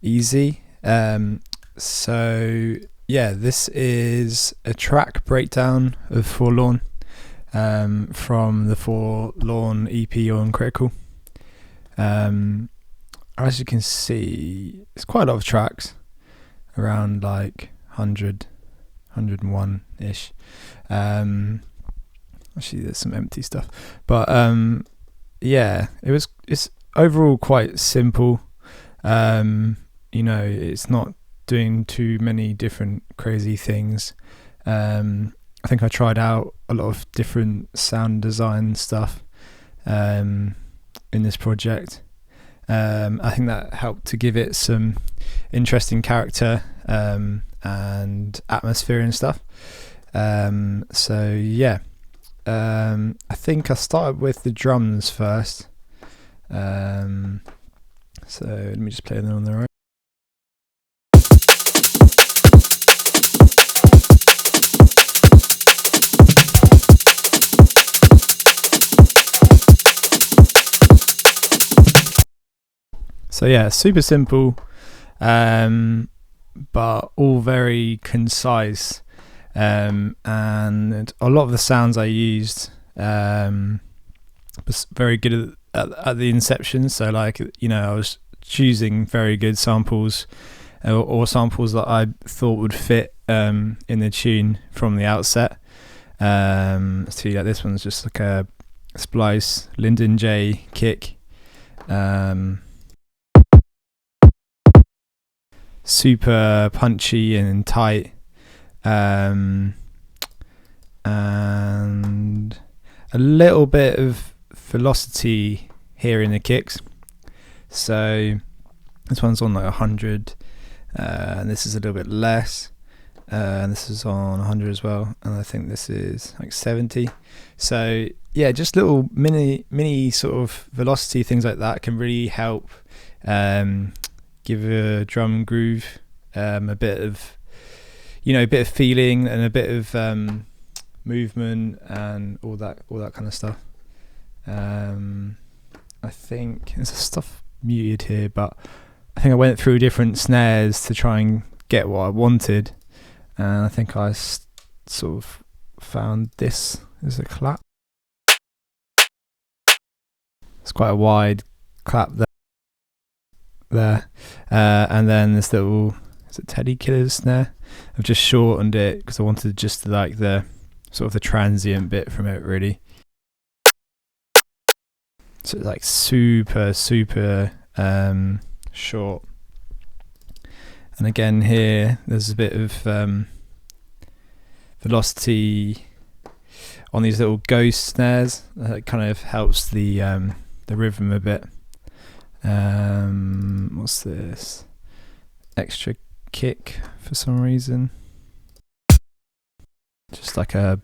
easy. So yeah, this is a track breakdown of Forlorn from the Forlorn EP on Critical. As you can see, it's quite a lot of tracks, around like 101 ish. Actually there's some empty stuff, but yeah, it's overall quite simple. It's not doing too many different crazy things. I think I tried out a lot of different sound design stuff in this project. I think that helped to give it some interesting character and atmosphere and stuff. So yeah, I think I started with the drums first. So let me just play them on their own. So yeah, super simple, but all very concise, and a lot of the sounds I used was very good at the inception. So like, I was choosing very good samples or samples that I thought would fit in the tune from the outset. So like this one's just like a splice Lyndon J kick. Super punchy and tight, and a little bit of velocity here in the kicks. So this one's on like 100, and this is a little bit less, and this is on 100 as well, and I think this is like 70. So yeah, just little mini sort of velocity things like that can really help give a drum groove a bit of feeling and a bit of movement and all that kind of stuff. I think there's stuff muted here, but I think I went through different snares to try and get what I wanted, and I think I sort of found this as a clap. It's quite a wide clap there, and then this little, is it Teddy Killer's snare? I've just shortened it because I wanted just like the sort of the transient bit from it, really. So it's like super short. And again here, there's a bit of velocity on these little ghost snares. That kind of helps the rhythm a bit. What's this? Extra kick for some reason. Just like a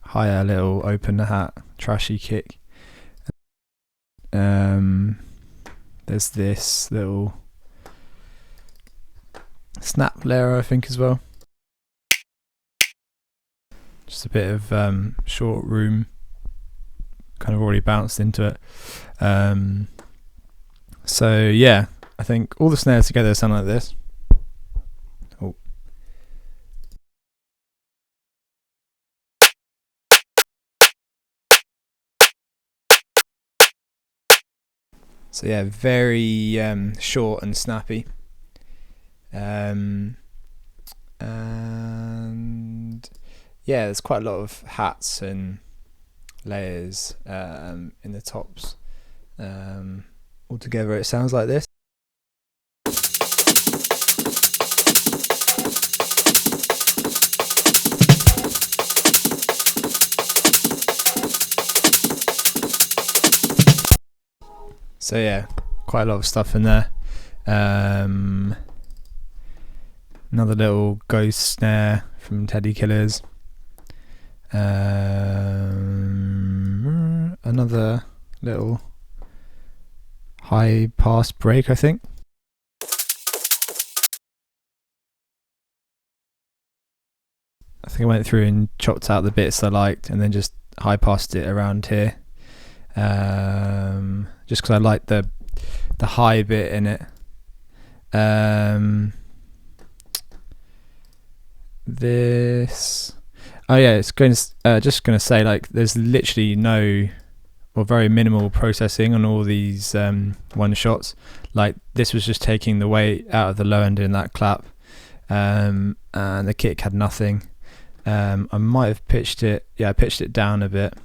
higher little open the hat trashy kick. There's this little snap layer, I think, as well. Just a bit of short room, kind of already bounced into it. So yeah, I think all the snares together sound like this. Oh. So yeah, very short and snappy. And yeah, there's quite a lot of hats and layers in the tops. Altogether it sounds like this. So yeah, quite a lot of stuff in there. Another little ghost snare from Teddy Killers. Another little high pass break, I think. I think I went through and chopped out the bits I liked and then just high passed it around here. Just because I like the high bit in it. This. Oh yeah, it's going to just going to say, like, there's literally no or very minimal processing on all these one shots. Like, this was just taking the weight out of the low end in that clap, and the kick had nothing. I might have pitched it. Yeah, I pitched it down a bit,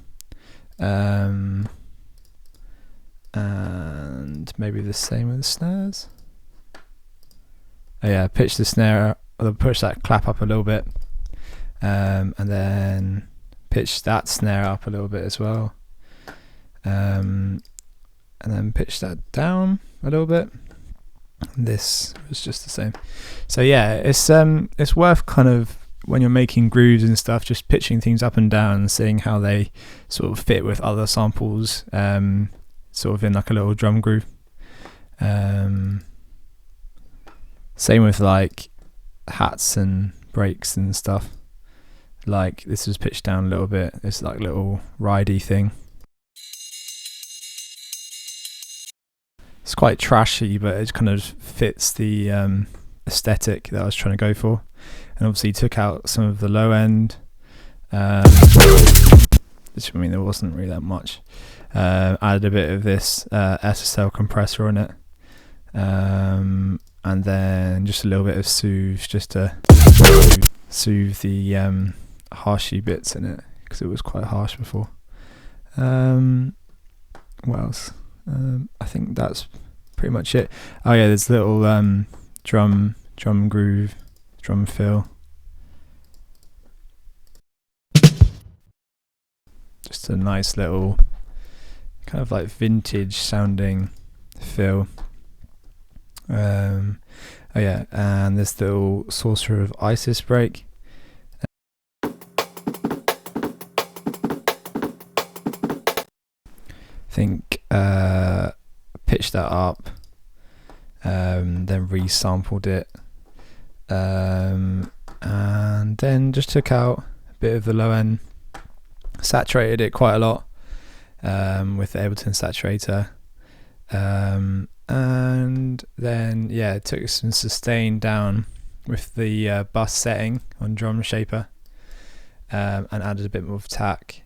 and maybe the same with the snares. Oh yeah, pitch the snare, or push that clap up a little bit, and then pitch that snare up a little bit as well, and then pitch that down a little bit. This was just the same. So yeah, it's worth kind of, when you're making grooves and stuff, just pitching things up and down and seeing how they sort of fit with other samples, sort of in like a little drum groove. Same with like hats and breaks and stuff. Like, this was pitched down a little bit. It's like a little ridey thing. It's quite trashy, but it kind of fits the aesthetic that I was trying to go for. And obviously took out some of the low end. Which, I mean, there wasn't really that much. Added a bit of this SSL compressor on it. And then just a little bit of soothe, just to soothe the harshy bits in it, because it was quite harsh before. What else? I think that's pretty much it. Oh yeah, there's a little drum groove, drum fill. Just a nice little kind of like vintage sounding fill. Oh yeah, and this little Sorcerer of Isis break. I think pitched that up, then resampled it, and then just took out a bit of the low end, saturated it quite a lot with the Ableton saturator, and then yeah, took some sustain down with the bus setting on Drum Shaper, and added a bit more of tack.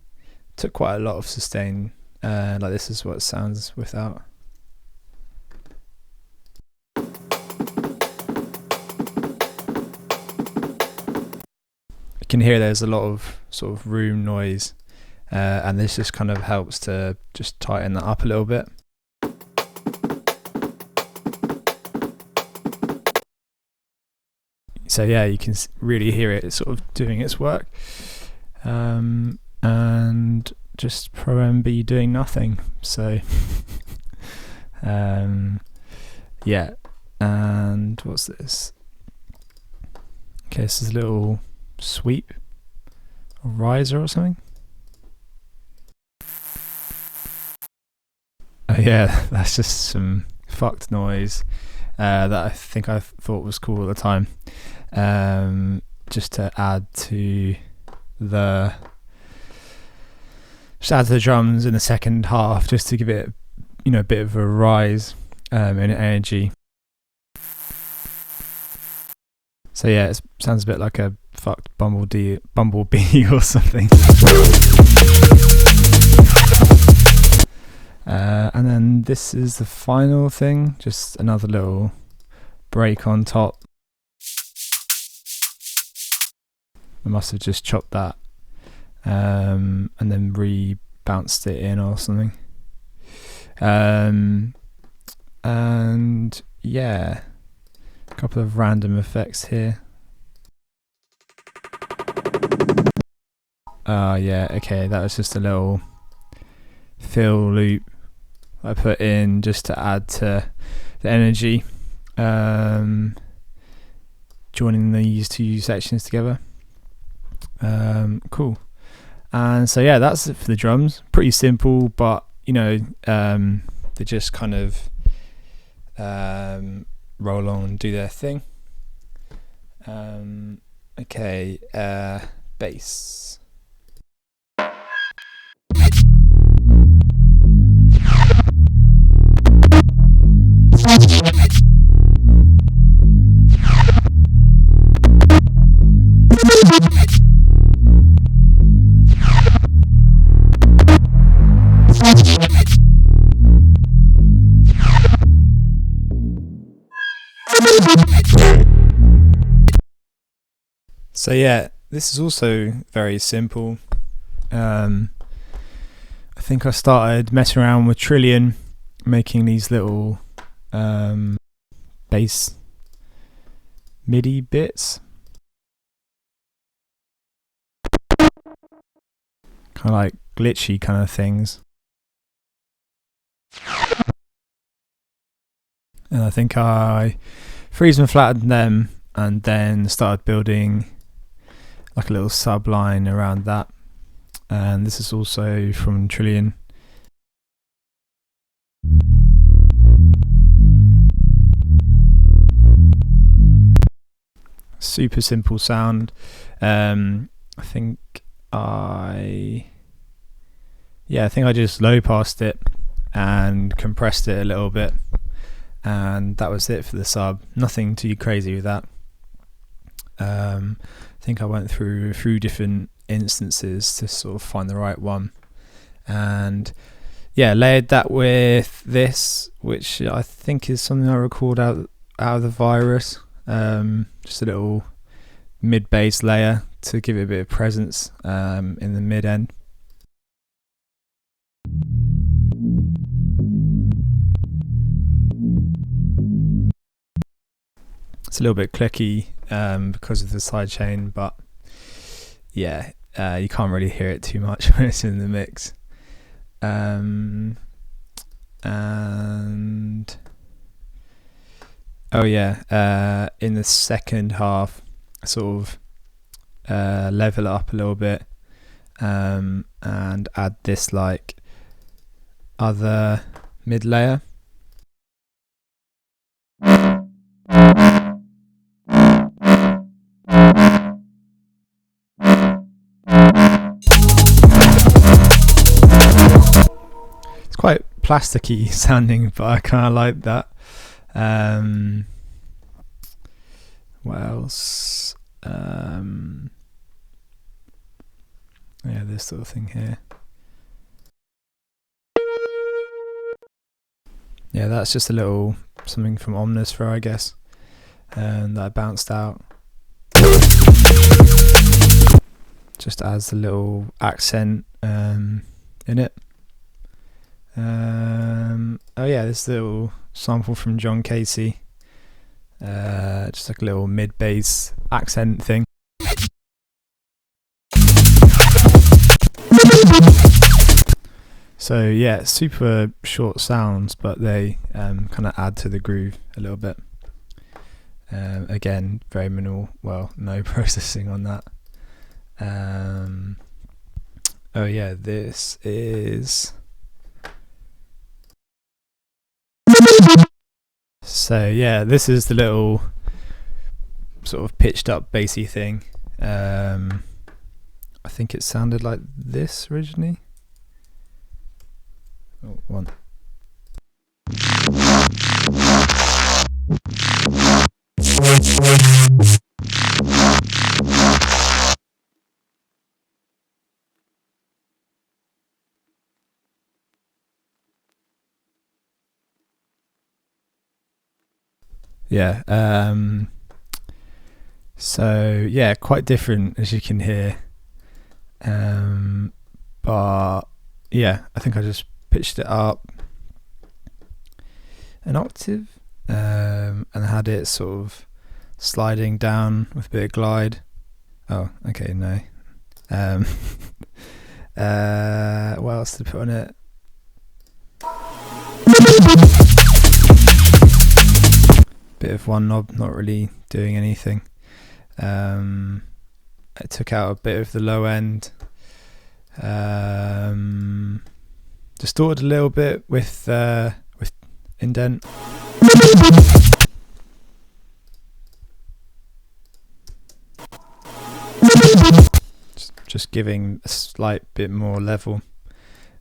Took quite a lot of sustain. Like, this is what it sounds without. You can hear there's a lot of sort of room noise, and this just kind of helps to just tighten that up a little bit. So yeah, you can really hear it. It's sort of doing its work, and just Pro MB doing nothing. So yeah, and what's this? Okay, this is a little sweep or riser or something. Oh yeah, that's just some fucked noise that I think I thought was cool at the time, just to add to the drums in the second half, just to give it, you know, a bit of a rise in energy. So yeah, it sounds a bit like a fucked bumblebee or something. And then this is the final thing, just another little break on top. I must have just chopped that and then re-bounced it in or something. And yeah, a couple of random effects here. Yeah, okay, that was just a little fill loop I put in just to add to the energy, joining these two sections together. Cool. And so yeah, that's it for the drums. Pretty simple, but you know, they just kind of roll on and do their thing. Okay, bass. So yeah, this is also very simple. I think I started messing around with Trillion, making these little bass MIDI bits, kind of like glitchy kind of things. And I think I freeze and flattened them and then started building like a little subline around that. And this is also from Trillion. Super simple sound. I think I just low passed it and compressed it a little bit, and that was it for the sub. Nothing too crazy with that. I think I went through a few different instances to sort of find the right one, and yeah, layered that with this, which I think is something I recorded out of the Virus. Just a little mid bass layer to give it a bit of presence in the mid end. It's a little bit clicky because of the sidechain, but yeah, you can't really hear it too much when it's in the mix. And oh yeah, in the second half, sort of level it up a little bit and add this like other mid layer. It's quite plasticky sounding, but I kind of like that. What else? Yeah, this sort of thing here. Yeah, that's just a little something from Omnisphere, I guess, that I bounced out. Just adds a little accent in it. Oh yeah, this little sample from John Casey. Just like a little mid bass accent thing. So yeah, super short sounds, but they kind of add to the groove a little bit. Again, very minimal, well, no processing on that. Oh yeah, this is... So yeah, this is the little sort of pitched up bassy thing. I think it sounded like this originally. Oh, one. Yeah. So yeah, quite different as you can hear. But yeah, I think I just pitched it up an octave and had it sort of sliding down with a bit of glide. Oh, okay, no. What else to put on it? Bit of one knob, not really doing anything. I took out a bit of the low end. Distorted a little bit with indent. Just giving a slight bit more level.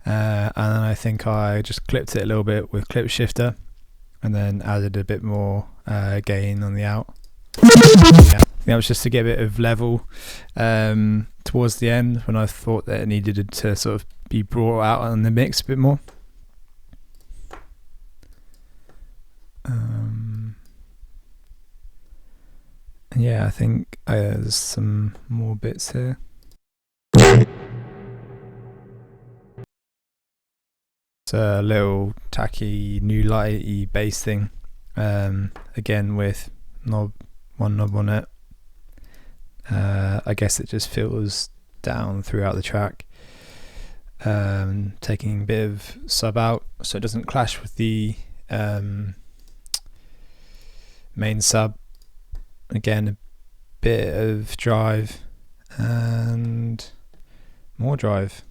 And then I think I just clipped it a little bit with clip shifter and then added a bit more gain on the out. Yeah. That was just to get a bit of level towards the end when I thought that it needed to sort of be brought out on the mix a bit more. Yeah, I think there's some more bits here. It's a little tacky new lighty bass thing, again with one knob on it. I guess it just filters down throughout the track, taking a bit of sub out so it doesn't clash with the main sub. Again, a bit of drive and more drive.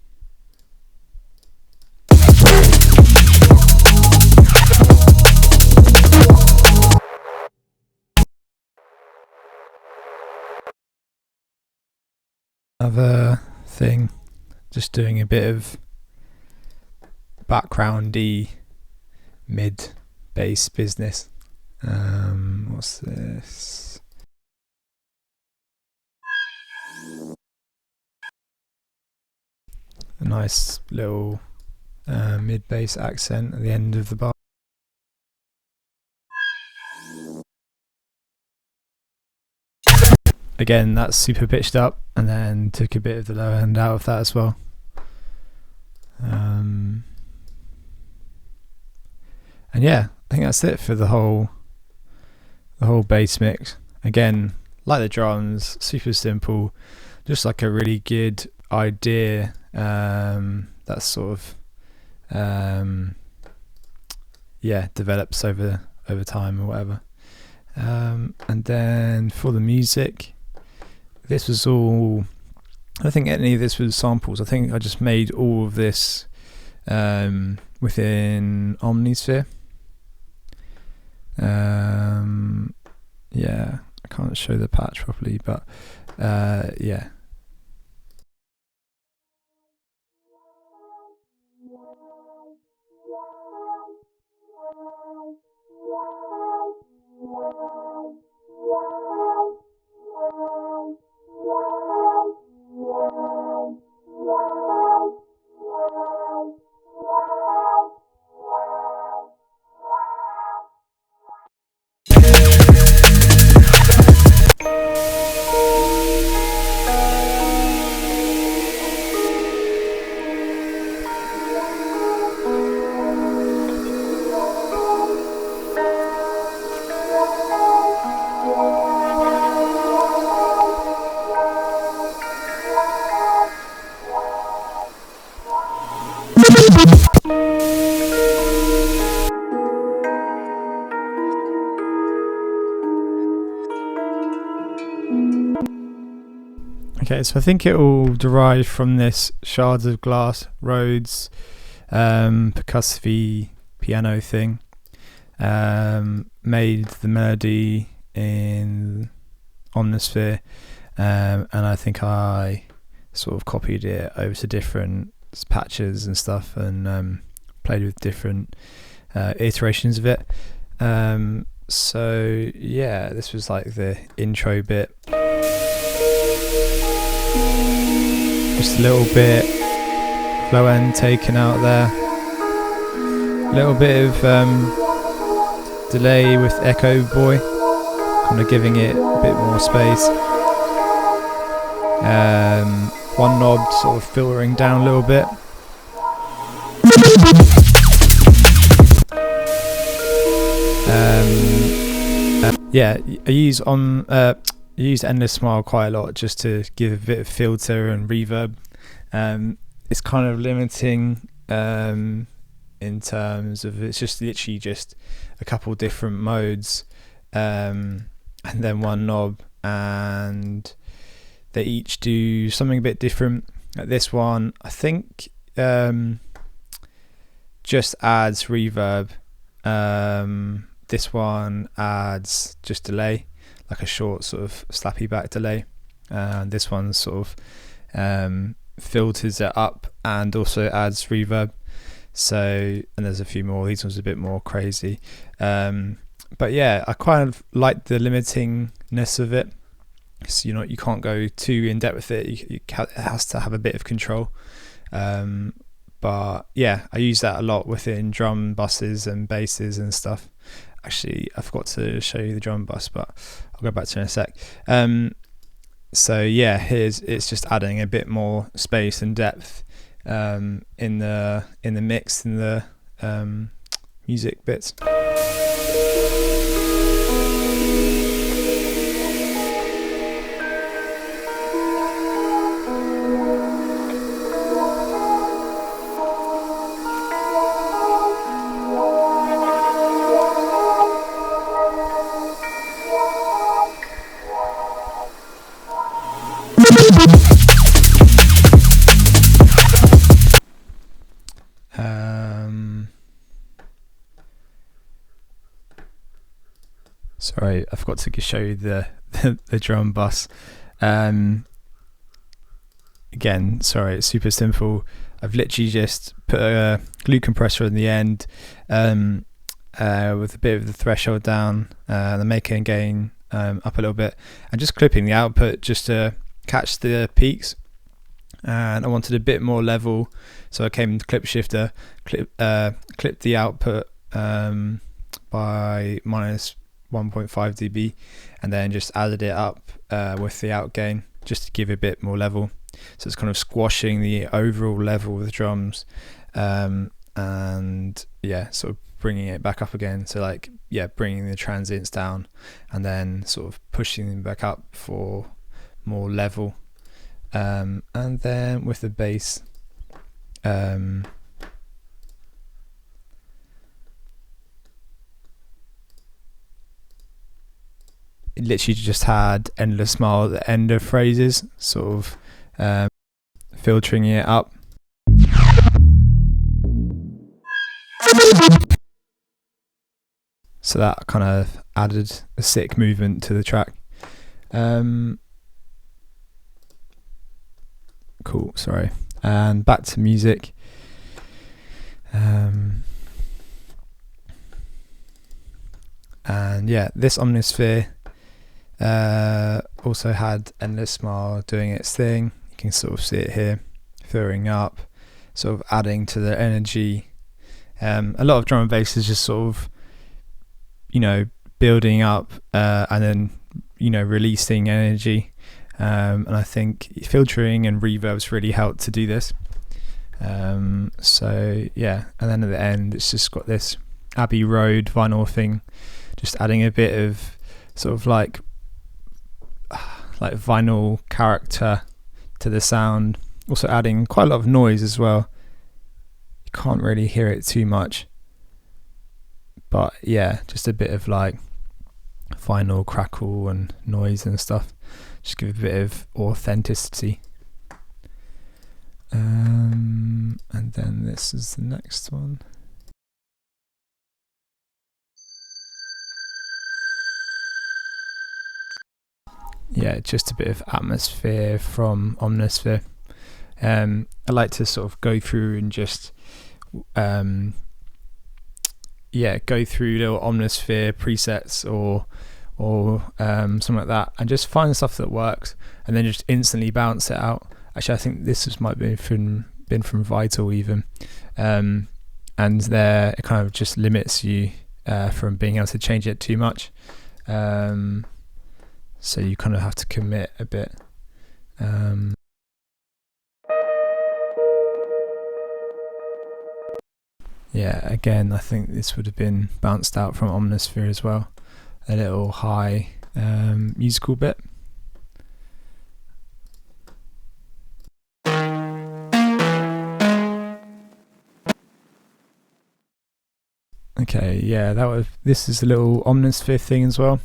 Another thing, just doing a bit of backgroundy mid bass business. What's this? A nice little mid bass accent at the end of the bar. Again, that's super pitched up, and then took a bit of the low end out of that as well. And yeah, I think that's it for the whole bass mix. Again, like the drums, super simple, just like a really good idea that sort of develops over time or whatever. And then for the music, this was all, I don't think any of this was samples. I think I just made all of this within Omnisphere. Yeah, I can't show the patch properly, but yeah. Okay, so I think it all derived from this Shards of Glass Rhodes percussive piano thing. Made the melody in Omnisphere, and I think I sort of copied it over to different patches and stuff, and played with different iterations of it. So yeah, this was like the intro bit. Just a little bit low end taken out there. A little bit of delay with Echo Boy, kind of giving it a bit more space. One knob sort of filtering down a little bit. Yeah, I use Endless Smile quite a lot just to give a bit of filter and reverb. It's kind of limiting in terms of it's just literally just a couple different modes, and then one knob, and they each do something a bit different. This one, I think, just adds reverb. This one adds just delay, like a short sort of slappy back delay. This one sort of filters it up and also adds reverb. So, and there's a few more. These ones are a bit more crazy. But yeah, I kind of like the limitingness of it. So you can't go too in depth with it. It has to have a bit of control. But yeah, I use that a lot within drum buses and basses and stuff. Actually, I forgot to show you the drum bus, but I'll go back to it in a sec. So yeah, it's just adding a bit more space and depth in the mix, in the music bits. Sorry, I forgot to show you the drum bus. Again, sorry, it's super simple. I've literally just put a glue compressor in the end with a bit of the threshold down, the maker and gain up a little bit, and just clipping the output just to catch the peaks. And I wanted a bit more level, so I came into clip shifter, clipped the output by minus 1.5 dB, and then just added it up with the out gain just to give it a bit more level. So it's kind of squashing the overall level of the drums, and yeah, sort of bringing it back up again. So like, yeah, bringing the transients down and then sort of pushing them back up for more level. And then with the bass, it literally just had endless smile at the end of phrases, sort of filtering it up. So that kind of added a sick movement to the track. Cool, sorry. And back to music. And yeah, this Omnisphere also had Endless Smile doing its thing. You can sort of see it here, filling up, sort of adding to the energy. A lot of drum and bass is just sort of, you know, building up and then, you know, releasing energy. And I think filtering and reverbs really helped to do this. So yeah, and then at the end it's just got this Abbey Road vinyl thing, just adding a bit of sort of like vinyl character to the sound, also adding quite a lot of noise as well. You can't really hear it too much, but yeah, just a bit of like vinyl crackle and noise and stuff, just give a bit of authenticity. And then this is the next one. Yeah, just a bit of atmosphere from Omnisphere. I like to sort of go through and just go through little Omnisphere presets or something like that, and just find stuff that works and then just instantly bounce it out. Actually, I think this might be been from Vital even, and there it kind of just limits you from being able to change it too much. So you kind of have to commit a bit. Yeah, again, I think this would have been bounced out from Omnisphere as well. A little high musical bit. Okay, yeah, this is a little Omnisphere thing as well.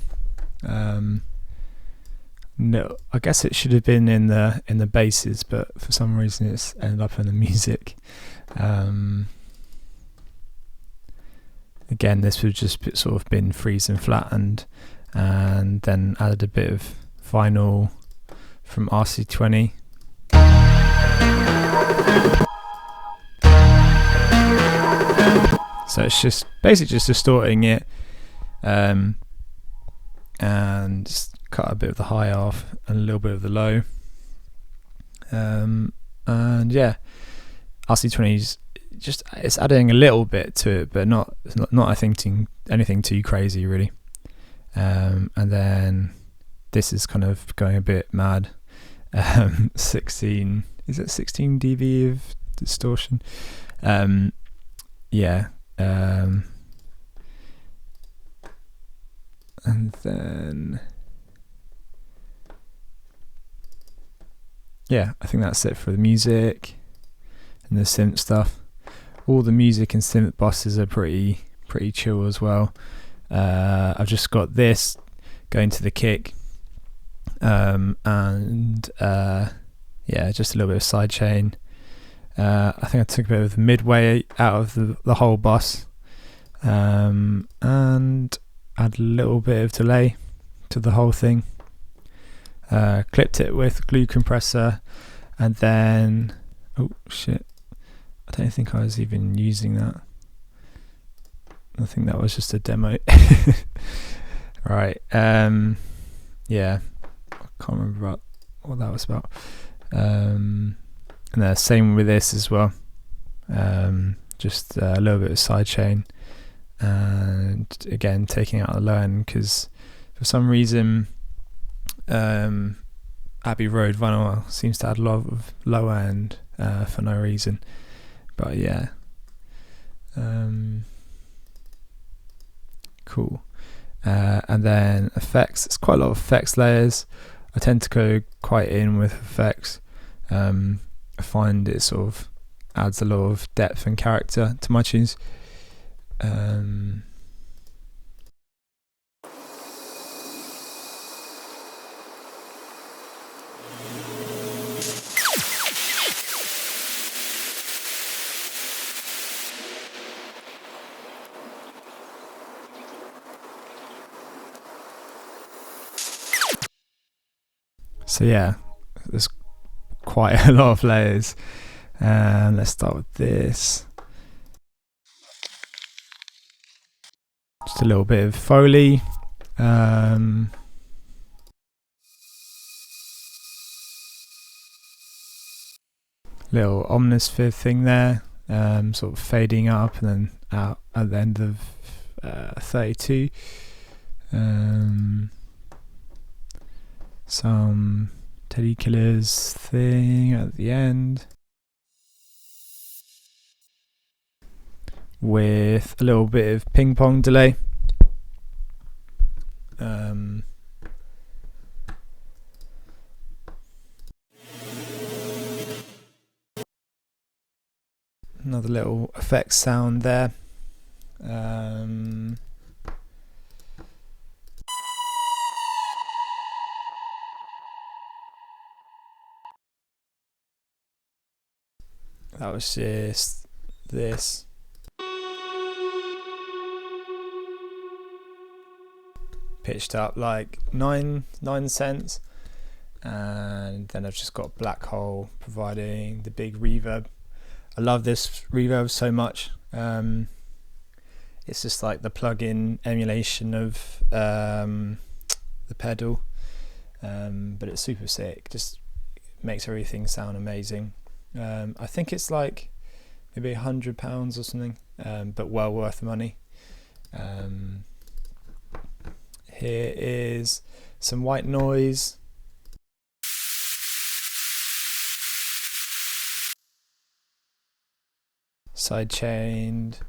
No, I guess it should have been in the basses, but for some reason it's ended up in the music. Again, this would just sort of been freeze and flattened, and then added a bit of vinyl from RC20. So it's just basically just distorting it, and just cut a bit of the high off and a little bit of the low. And yeah, RC20 is just it's adding a little bit to it, but not I think anything too crazy really. And then this is kind of going a bit mad. 16 dB of distortion. Yeah. And then yeah, I think that's it for the music and the synth stuff. All the music and synth bosses are pretty chill as well. I've just got this going to the kick, and yeah, just a little bit of sidechain. I think I took a bit of the midway out of the whole boss, and add a little bit of delay to the whole thing. Clipped it with glue compressor, and then oh shit, I don't think I was even using that. I think that was just a demo. Right. Yeah, I can't remember what that was about. And the same with this as well. Just a little bit of sidechain, and again taking out the low end because for some reason Abbey Road vinyl seems to add a lot of low end for no reason. But yeah, cool. And then effects, it's quite a lot of effects layers. I tend to go quite in with effects. I find it sort of adds a lot of depth and character to my tunes. So yeah, there's quite a lot of layers. Let's start with this. Just a little bit of Foley. Little omnisphere thing there, sort of fading up and then out at the end of 32. Some Teddy Killers thing at the end with a little bit of ping pong delay. Another little effects sound there. That was just this. Pitched up like 9 cents. And then I've just got Black Hole providing the big reverb. I love this reverb so much. It's just like the plug-in emulation of the pedal, but it's super sick. Just makes everything sound amazing. I think it's like maybe £100 or something, but well worth the money. Here is some white noise. Sidechained,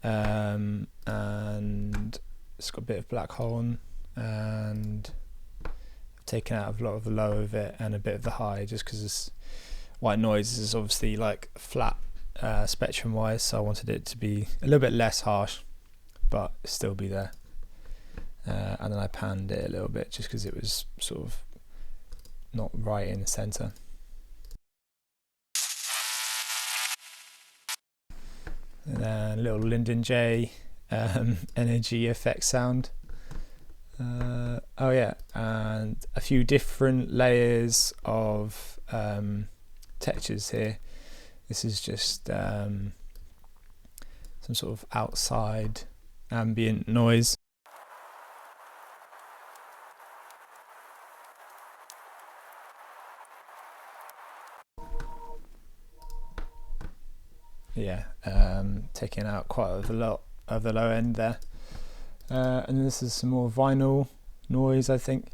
and it's got a bit of Black Hole on, and I've taken out a lot of the low of it and a bit of the high just because white noise is obviously like flat spectrum wise, so I wanted it to be a little bit less harsh but still be there. And then I panned it a little bit just because it was sort of not right in the center. And then a little Lyndon J energy effect sound. Oh yeah, and a few different layers of textures here. This is just some sort of outside ambient noise. yeah, taking out quite a lot of the low end there. And this is some more vinyl noise, I think.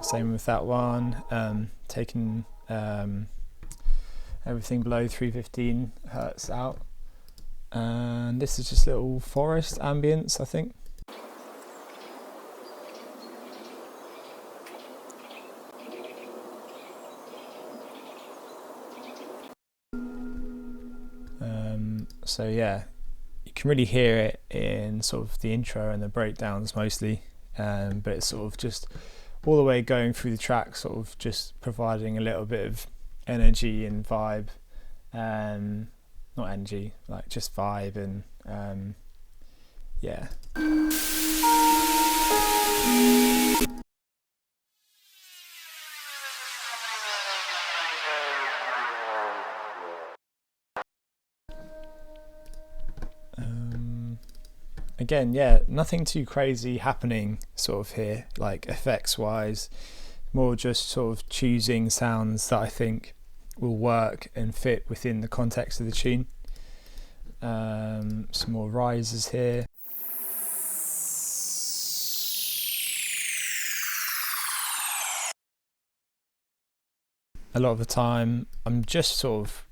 Same with that one, taking everything below 315 hertz out. And this is just little forest ambience, I think. So yeah, you can really hear it in sort of the intro and the breakdowns mostly, but it's sort of just all the way going through the track, sort of just providing a little bit of energy and vibe, not energy, like just vibe, and yeah. Again, yeah, nothing too crazy happening sort of here, like effects wise, more just sort of choosing sounds that I think will work and fit within the context of the tune. Some more rises here. A lot of the time I'm just sort of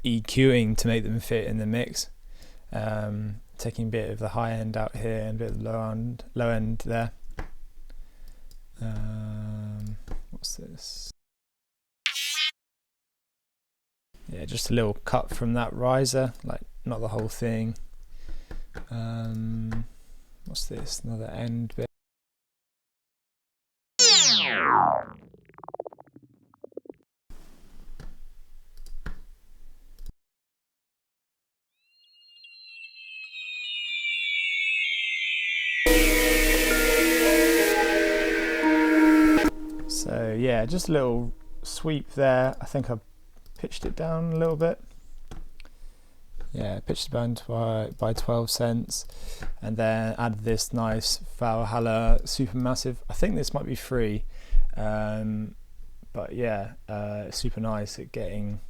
EQing to make them fit in the mix, taking a bit of the high end out here and a bit of the low end there. What's this? Yeah, just a little cut from that riser, like not the whole thing. What's this? Another end bit. So yeah, just a little sweep there. I think I pitched it down a little bit. Yeah, pitched it down by 12 cents, and then added this nice Valhalla Supermassive. I think this might be free, but yeah, super nice at getting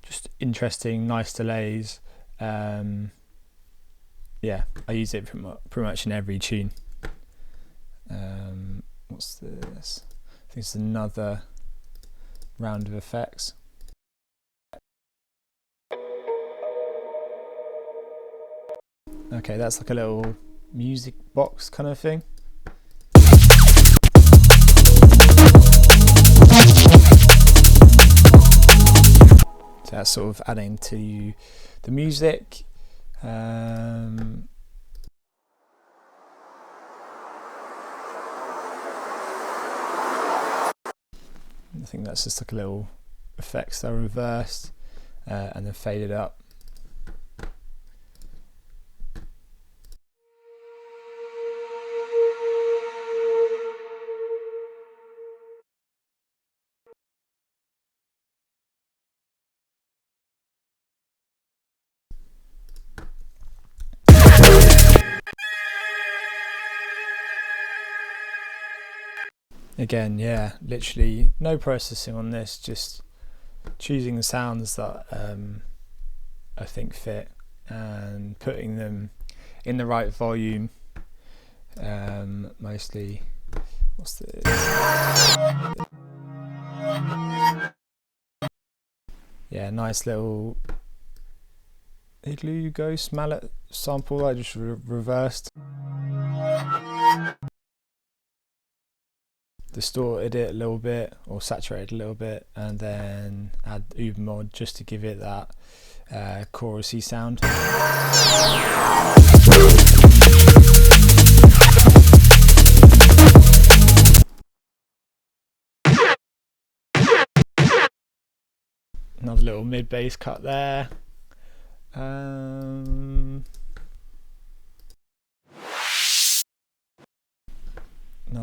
just interesting, nice delays. Yeah, I use it pretty much in every tune. What's this? I think it's another round of effects. Okay, that's like a little music box kind of thing. So that's sort of adding to the music. I think that's just like a little effects that are reversed and then faded up. Again, yeah, literally no processing on this, just choosing the sounds that I think fit and putting them in the right volume. Mostly, what's this? Yeah, nice little Igloo Ghost mallet sample I just reversed. Distorted it a little bit or saturated a little bit, and then add Uber mod just to give it that chorusy sound. Another little mid bass cut there. Another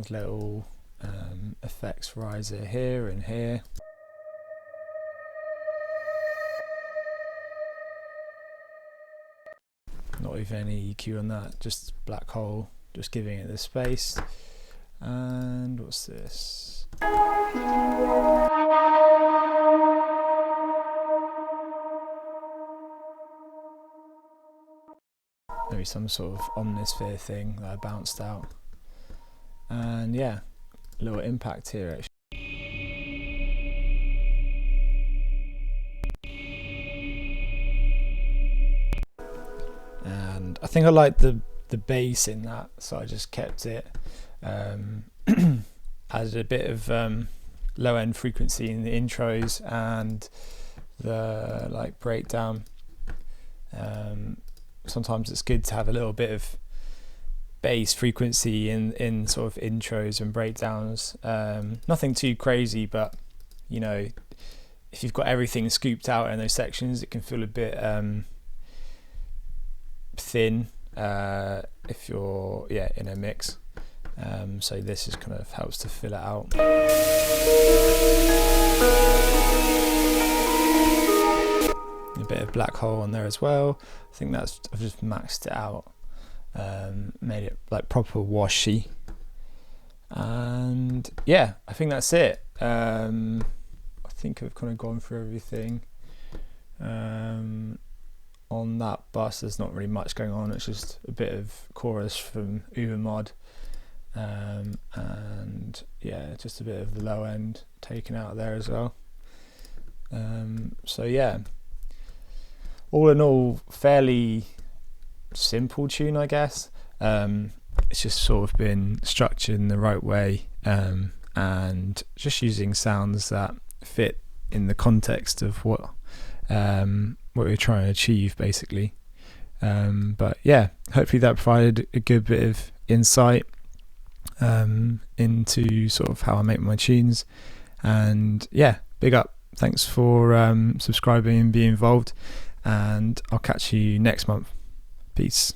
little effects riser here and here. Not even any EQ on that, just black hole, just giving it the space. And what's this? Maybe some sort of omnisphere thing that I bounced out. And yeah, a little impact here actually. And I think I like the bass in that, so I just kept it. Added a bit of low end frequency in the intros and the like breakdown. Sometimes it's good to have a little bit of bass frequency in sort of intros and breakdowns. Nothing too crazy, but you know, if you've got everything scooped out in those sections, it can feel a bit thin if you're in a mix. So this just kind of helps to fill it out. A bit of black hole on there as well. I think I've just maxed it out, made it like proper washy, and yeah, I think that's it. I think I've kind of gone through everything. On that bus there's not really much going on, it's just a bit of chorus from Ubermod, and yeah, just a bit of the low end taken out there as well. So yeah, all in all, fairly simple tune, I guess. It's just sort of been structured in the right way, and just using sounds that fit in the context of what we're trying to achieve, basically. But yeah, hopefully that provided a good bit of insight into sort of how I make my tunes. And yeah, big up. Thanks for subscribing and being involved. And I'll catch you next month. Peace.